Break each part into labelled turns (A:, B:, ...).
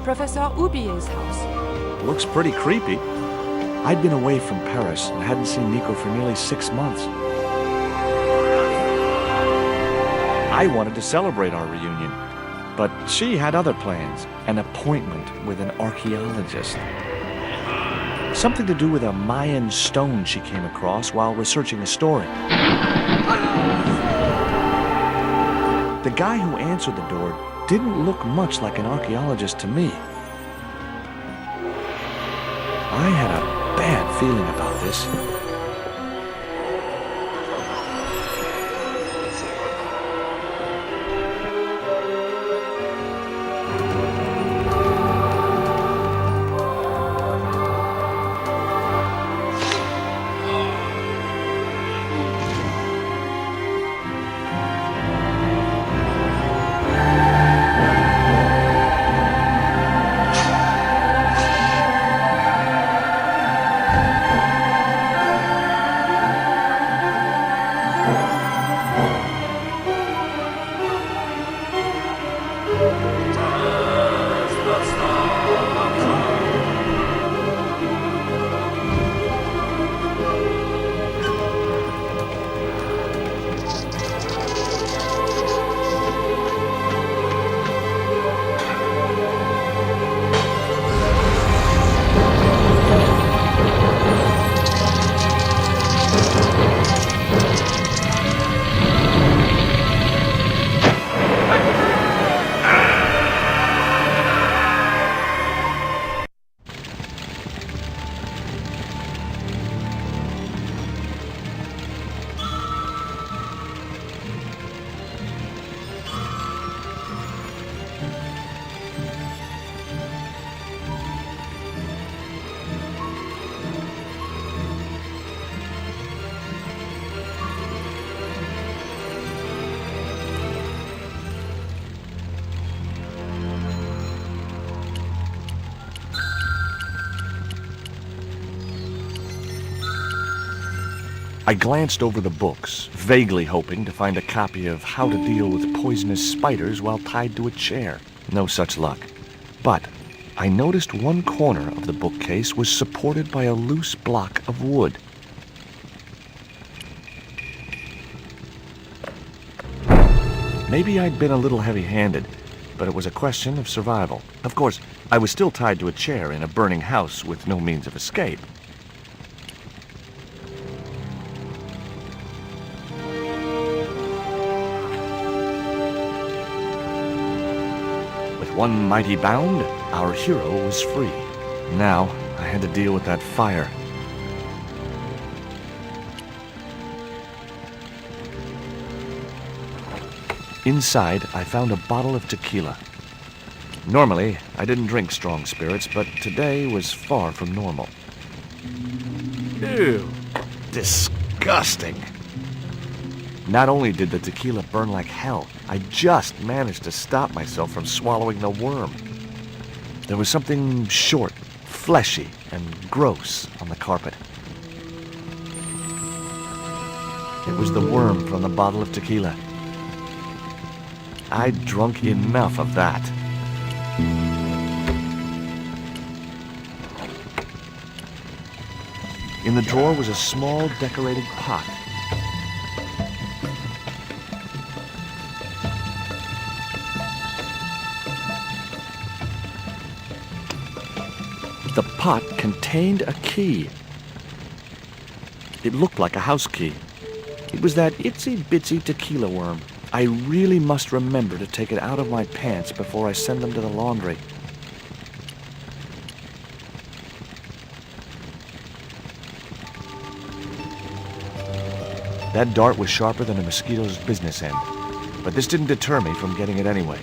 A: Professor Ubier's house.
B: Looks pretty creepy. I'd been away from Paris and hadn't seen Nico for nearly 6 months. I wanted to celebrate our reunion, but she had other plans, an appointment with an archaeologist. Something to do with a Mayan stone she came across while researching a story. The guy who answered the door didn't look much like an archaeologist to me. I had a bad feeling about this. I glanced over the books, vaguely hoping to find a copy of How to Deal with Poisonous Spiders While Tied to a Chair. No such luck. But I noticed one corner of the bookcase was supported by a loose block of wood. Maybe I'd been a little heavy-handed, but it was a question of survival. Of course, I was still tied to a chair in a burning house with no means of escape. One mighty bound, our hero was free. Now, I had to deal with that fire. Inside, I found a bottle of tequila. Normally, I didn't drink strong spirits, but today was far from normal. Ew, disgusting. Not only did the tequila burn like hell, I just managed to stop myself from swallowing the worm. There was something short, fleshy, and gross on the carpet. It was the worm from the bottle of tequila. I'd drunk enough of that. In the drawer was a small decorated pot. The pot contained a key. It looked like a house key. It was that itsy-bitsy tequila worm. I really must remember to take it out of my pants before I send them to the laundry. That dart was sharper than a mosquito's business end, but this didn't deter me from getting it anyway.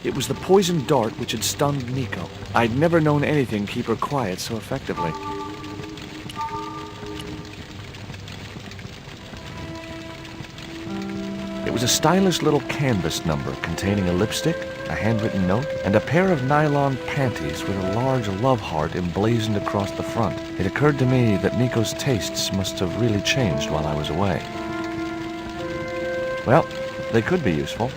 B: It was the poisoned dart which had stunned Nico. I'd never known anything keep her quiet so effectively. It was a stylish little canvas number containing a lipstick, a handwritten note, and a pair of nylon panties with a large love heart emblazoned across the front. It occurred to me that Nico's tastes must have really changed while I was away. Well, they could be useful.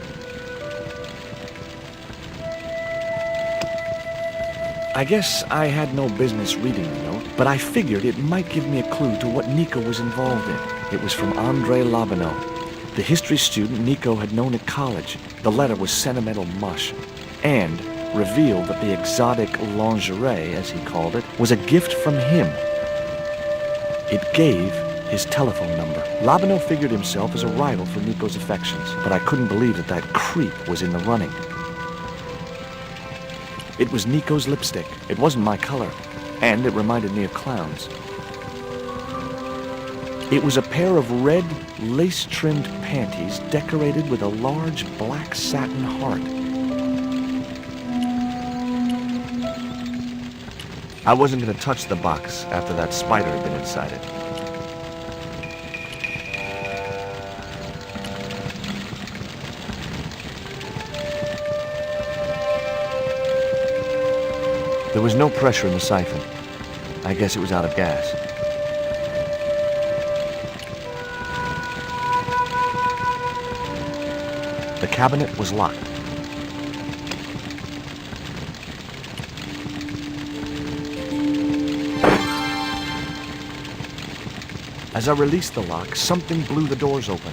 B: I guess I had no business reading the note, but I figured it might give me a clue to what Nico was involved in. It was from Andre Labino, the history student Nico had known at college. The letter was sentimental mush, and revealed that the exotic lingerie, as he called it, was a gift from him. It gave his telephone number. Labino figured himself as a rival for Nico's affections, but I couldn't believe that that creep was in the running. It was Nico's lipstick. It wasn't my color, and it reminded me of clowns. It was a pair of red, lace-trimmed panties decorated with a large black satin heart. I wasn't going to touch the box after that spider had been inside it. There was no pressure in the siphon. I guess it was out of gas. The cabinet was locked. As I released the lock, something blew the doors open.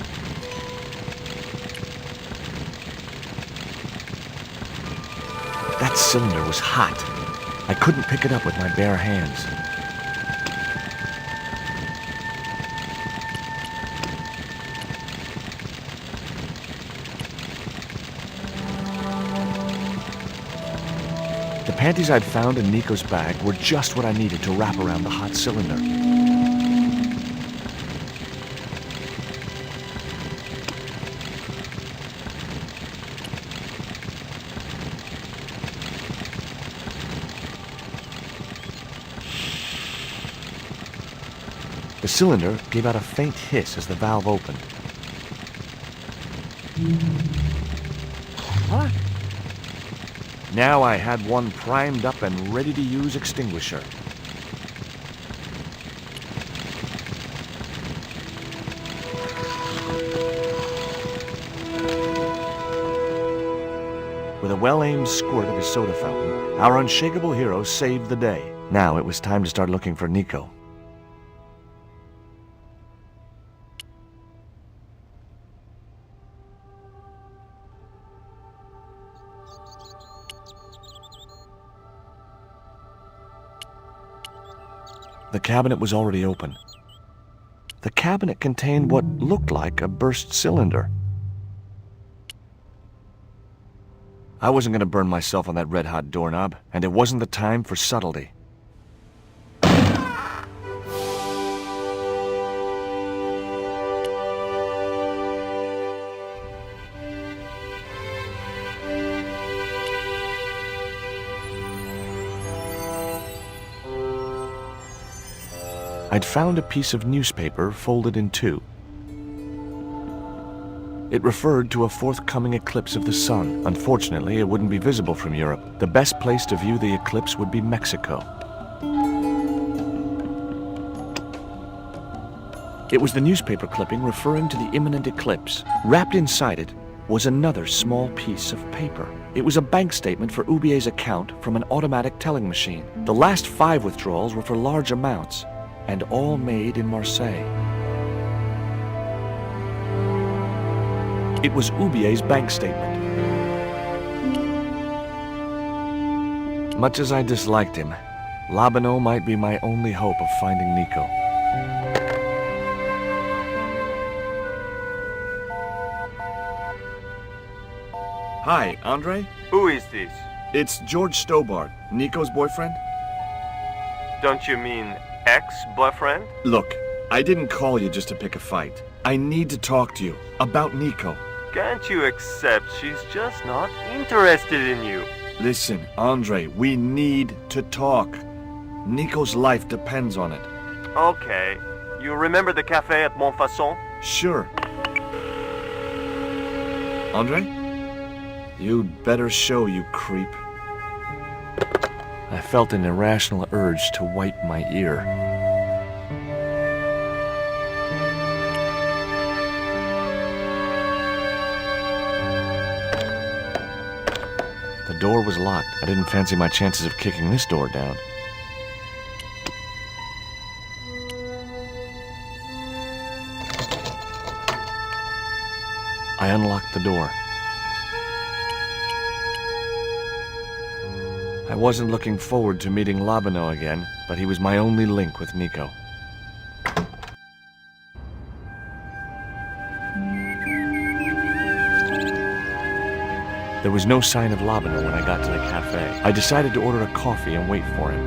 B: That cylinder was hot. I couldn't pick it up with my bare hands. The panties I'd found in Nico's bag were just what I needed to wrap around the hot cylinder. The cylinder gave out a faint hiss as the valve opened. What? Now I had one primed up and ready to use extinguisher. With a well-aimed squirt of his soda fountain, our unshakable hero saved the day. Now it was time to start looking for Nico. The cabinet was already open. The cabinet contained what looked like a burst cylinder. I wasn't going to burn myself on that red-hot doorknob, and it wasn't the time for subtlety. I'd found a piece of newspaper folded in two. It referred to a forthcoming eclipse of the sun. Unfortunately, it wouldn't be visible from Europe. The best place to view the eclipse would be Mexico. It was the newspaper clipping referring to the imminent eclipse. Wrapped inside it was another small piece of paper. It was a bank statement for Ubier's account from an automatic telling machine. The last 5 withdrawals were for large amounts, and all made in Marseille. It was Ubier's bank statement. Much as I disliked him, Labino might be my only hope of finding Nico. Hi, Andre?
C: Who is this?
B: It's George Stobart, Nico's boyfriend.
C: Don't you mean ex-boyfriend?
B: Look, I didn't call you just to pick a fight. I need to talk to you about Nico.
C: Can't you accept she's just not interested in you?
B: Listen, Andre, we need to talk. Nico's life depends on it.
C: Okay. You remember the cafe at Montfaucon?
B: Sure. Andre? You'd better show, you creep. I felt an irrational urge to wipe my ear. The door was locked. I didn't fancy my chances of kicking this door down. I unlocked the door. I wasn't looking forward to meeting Labano again, but he was my only link with Nico. There was no sign of Labano when I got to the cafe. I decided to order a coffee and wait for him.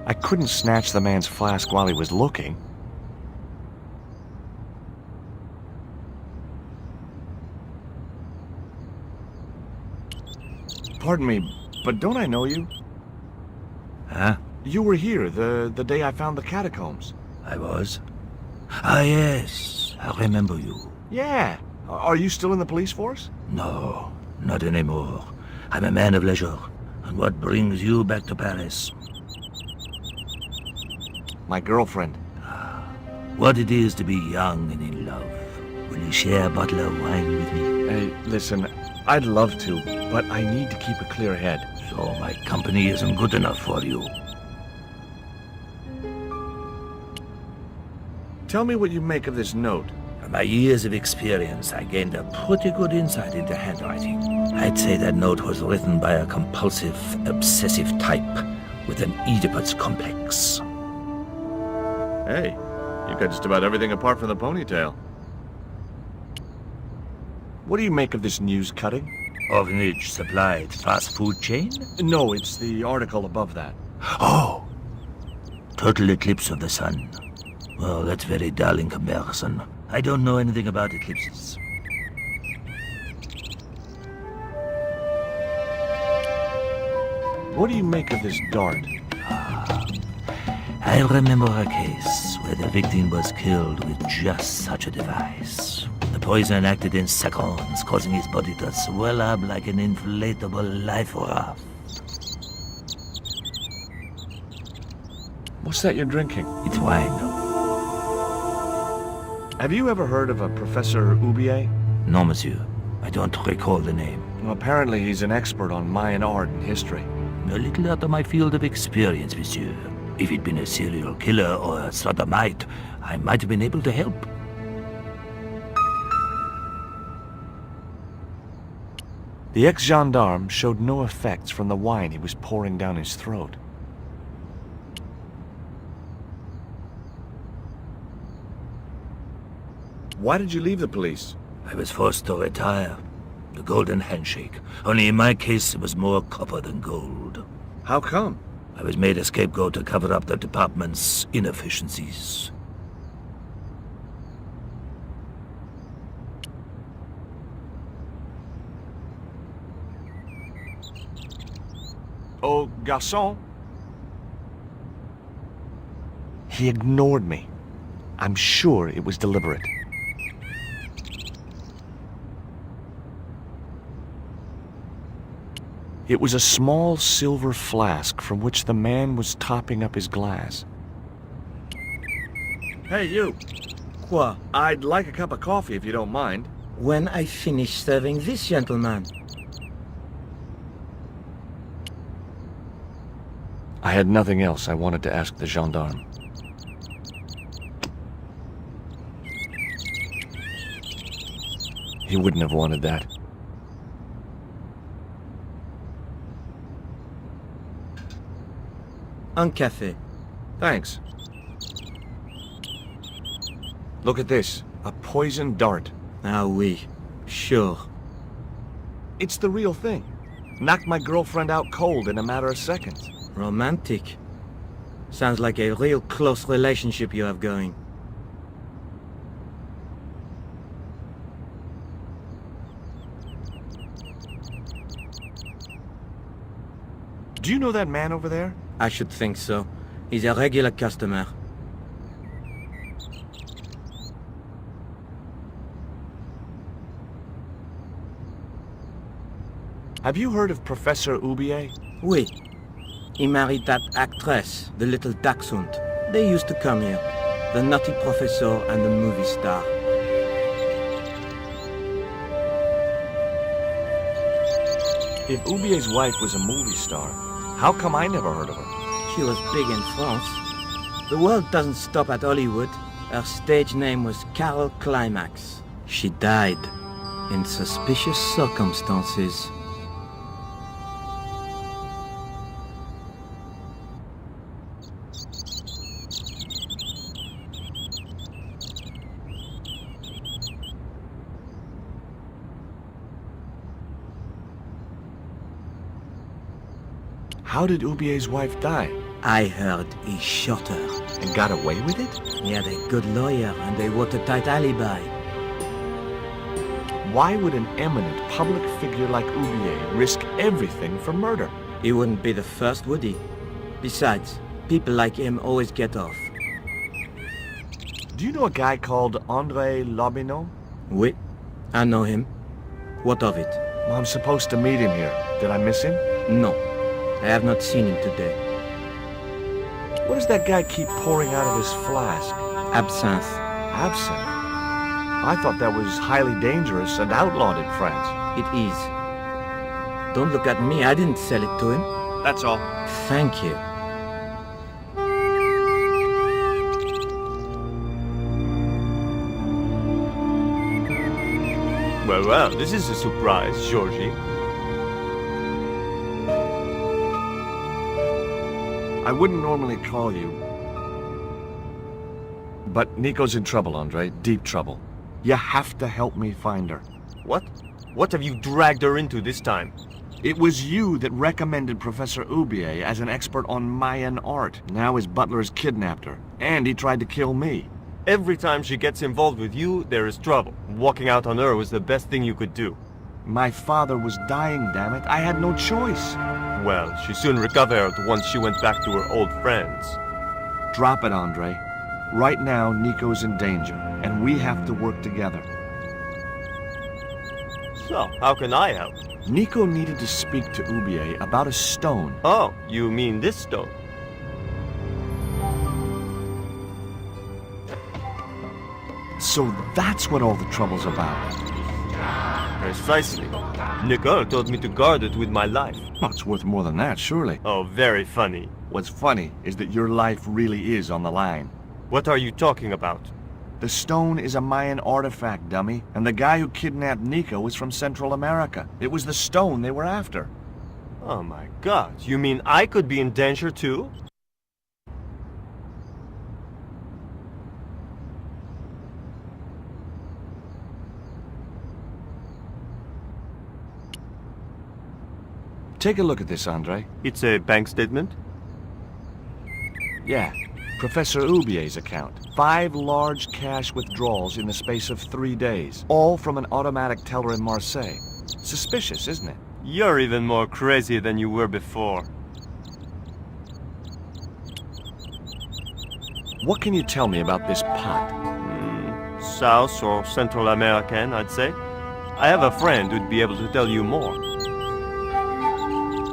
B: I couldn't snatch the man's flask while he was looking. Pardon me, but don't I know you?
D: Huh?
B: You were here the day I found the catacombs.
D: I was? Ah, yes. I remember you.
B: Yeah. Are you still in the police force?
D: No, not anymore. I'm a man of leisure. And what brings you back to Paris?
B: My girlfriend.
D: What it is to be young and in love. Will you share a bottle of wine with me?
B: Hey, listen, I'd love to, but I need to keep a clear head.
D: So my company isn't good enough for you.
B: Tell me what you make of this note.
D: From my years of experience, I gained a pretty good insight into handwriting. I'd say that note was written by a compulsive, obsessive type with an Oedipus complex.
B: Hey, you've got just about everything apart from the ponytail. What do you make of this news cutting?
D: Orphanage supplied fast food chain?
B: No, it's the article above that.
D: Oh! Total eclipse of the sun. Well, that's very dull in comparison. I don't know anything about eclipses.
B: What do you make of this dart?
D: I remember a case where the victim was killed with just such a device. The poison acted in seconds, causing his body to swell up like an inflatable life raft.
B: What's that you're drinking?
D: It's wine.
B: Have you ever heard of a Professor Oubier?
D: No, monsieur. I don't recall the name.
B: Well, apparently he's an expert on Mayan art and history.
D: A little out of my field of experience, monsieur. If he'd been a serial killer or a sodomite, I might have been able to help.
B: The ex-gendarme showed no effects from the wine he was pouring down his throat. Why did you leave the police?
D: I was forced to retire. The golden handshake. Only in my case, it was more copper than gold.
B: How come?
D: I was made a scapegoat to cover up the department's inefficiencies.
B: Oh, garçon? He ignored me. I'm sure it was deliberate. It was a small silver flask from which the man was topping up his glass. Hey, you.
E: Quoi?
B: I'd like a cup of coffee if you don't mind.
E: When I finish serving this gentleman.
B: I had nothing else I wanted to ask the gendarme. He wouldn't have wanted that.
E: Un café.
B: Thanks. Look at this. A poison dart.
E: Ah oui. Sure.
B: It's the real thing. Knocked my girlfriend out cold in a matter of seconds.
E: Romantic. Sounds like a real close relationship you have going.
B: Do you know that man over there?
E: I should think so. He's a regular customer.
B: Have you heard of Professor Oubier?
E: Oui. He married that actress, the little dachshund. They used to come here. The nutty professor and the movie star.
B: If Ubier's wife was a movie star, how come I never heard of her?
E: She was big in France. The world doesn't stop at Hollywood. Her stage name was Carol Climax. She died in suspicious circumstances.
B: How did Ubier's wife die?
E: I heard he shot her.
B: And got away with it?
E: He had a good lawyer and a watertight alibi.
B: Why would an eminent public figure like Ubier risk everything for murder?
E: He wouldn't be the first, would he? Besides, people like him always get off.
B: Do you know a guy called André Lobineau?
E: Oui, I know him. What of it?
B: Well, I'm supposed to meet him here. Did I miss him?
E: No, I have not seen him today.
B: What does that guy keep pouring out of his flask?
E: Absinthe.
B: Absinthe? I thought that was highly dangerous and outlawed in France.
E: It is. Don't look at me, I didn't sell it to him.
B: That's all.
E: Thank you.
C: Well, this is a surprise, Georgie.
B: I wouldn't normally call you. But Nico's in trouble, Andre. Deep trouble. You have to help me find her.
C: What? What have you dragged her into this time?
B: It was you that recommended Professor Ubier as an expert on Mayan art. Now his butler has kidnapped her. And he tried to kill me.
C: Every time she gets involved with you, there is trouble. Walking out on her was the best thing you could do.
B: My father was dying, damn it. I had no choice.
C: Well, she soon recovered once she went back to her old friends.
B: Drop it, Andre. Right now, Nico's in danger, and we have to work together.
C: So, how can I help?
B: Nico needed to speak to Ubier about a stone.
C: Oh, you mean this stone?
B: So that's what all the trouble's about.
C: Precisely. Nicole told me to guard it with my life.
B: Well, it's worth more than that, surely.
C: Oh, very funny.
B: What's funny is that your life really is on the line.
C: What are you talking about?
B: The stone is a Mayan artifact, dummy, and the guy who kidnapped Nico was from Central America. It was the stone they were after.
C: Oh my god, you mean I could be in danger too?
B: Take a look at this, Andre.
C: It's a bank statement?
B: Yeah, Professor Ubier's account. 5 large cash withdrawals in the space of 3 days. All from an automatic teller in Marseille. Suspicious, isn't it?
C: You're even more crazy than you were before.
B: What can you tell me about this pot?
C: South or Central American, I'd say. I have a friend who'd be able to tell you more.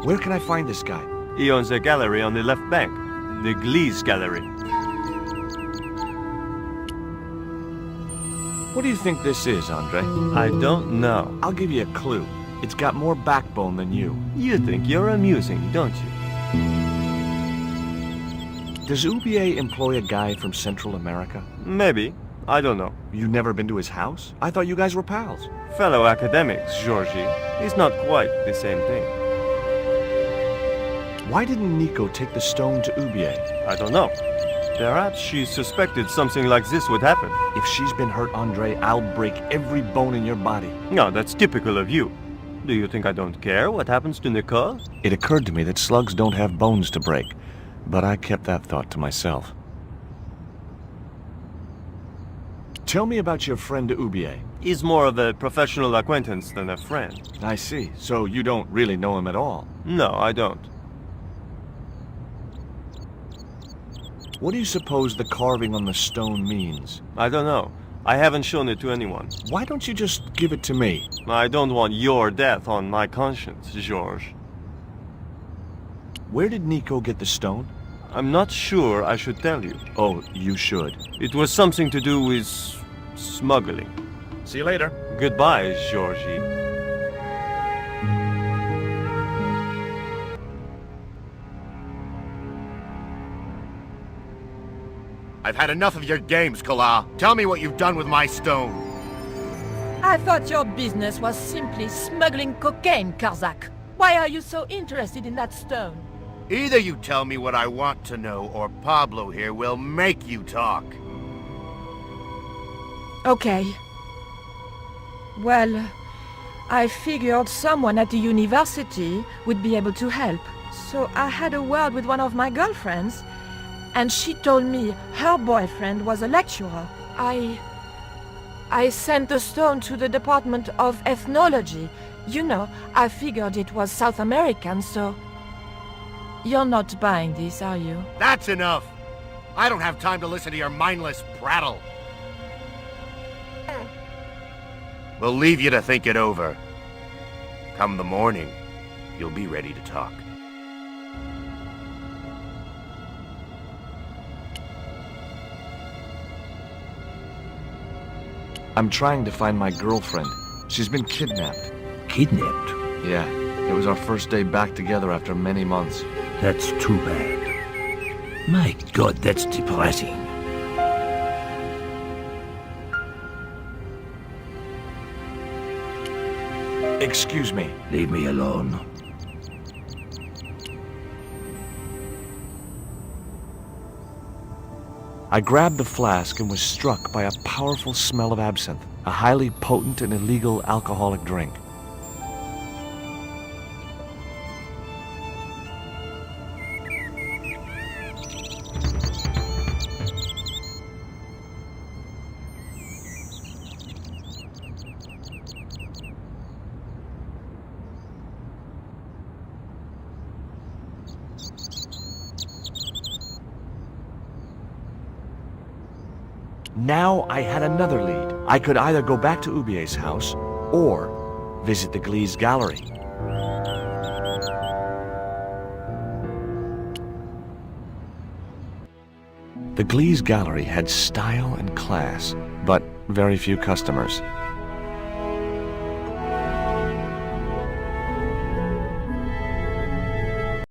B: Where can I find this guy?
C: He owns a gallery on the left bank. The Gliese Gallery.
B: What do you think this is, Andre?
C: I don't know.
B: I'll give you a clue. It's got more backbone than you.
C: You think you're amusing, don't you?
B: Does Ubier employ a guy from Central America?
C: Maybe. I don't know.
B: You never been to his house? I thought you guys were pals.
C: Fellow academics, Georgie. It's not quite the same thing.
B: Why didn't Nico take the stone to Ubier?
C: I don't know. Perhaps she suspected something like this would happen.
B: If she's been hurt, Andre, I'll break every bone in your body.
C: No, that's typical of you. Do you think I don't care what happens to Nicole?
B: It occurred to me that slugs don't have bones to break, but I kept that thought to myself. Tell me about your friend Ubier.
C: He's more of a professional acquaintance than a friend.
B: I see. So you don't really know him at all?
C: No, I don't.
B: What do you suppose the carving on the stone means?
C: I don't know. I haven't shown it to anyone.
B: Why don't you just give it to me?
C: I don't want your death on my conscience, George.
B: Where did Nico get the stone?
C: I'm not sure I should tell you.
B: Oh, you should.
C: It was something to do with smuggling.
B: See you later.
C: Goodbye, Georgie.
F: I've had enough of your games, Kala. Tell me what you've done with my stone.
A: I thought your business was simply smuggling cocaine, Karzak. Why are you so interested in that stone?
F: Either you tell me what I want to know, or Pablo here will make you talk.
A: Okay. Well, I figured someone at the university would be able to help. So I had a word with one of my girlfriends, and she told me her boyfriend was a lecturer. I sent the stone to the Department of Ethnology. You know, I figured it was South American, so... You're not buying this, are you?
F: That's enough! I don't have time to listen to your mindless prattle. We'll leave you to think it over. Come the morning, you'll be ready to talk.
B: I'm trying to find my girlfriend. She's been kidnapped.
D: Kidnapped?
B: Yeah, it was our first day back together after many months.
D: That's too bad. My God, that's depressing.
B: Excuse me.
D: Leave me alone.
B: I grabbed the flask and was struck by a powerful smell of absinthe, a highly potent and illegal alcoholic drink. Now I had another lead. I could either go back to Ubier's house or visit the Glee's gallery. The Glee's gallery had style and class, but very few customers.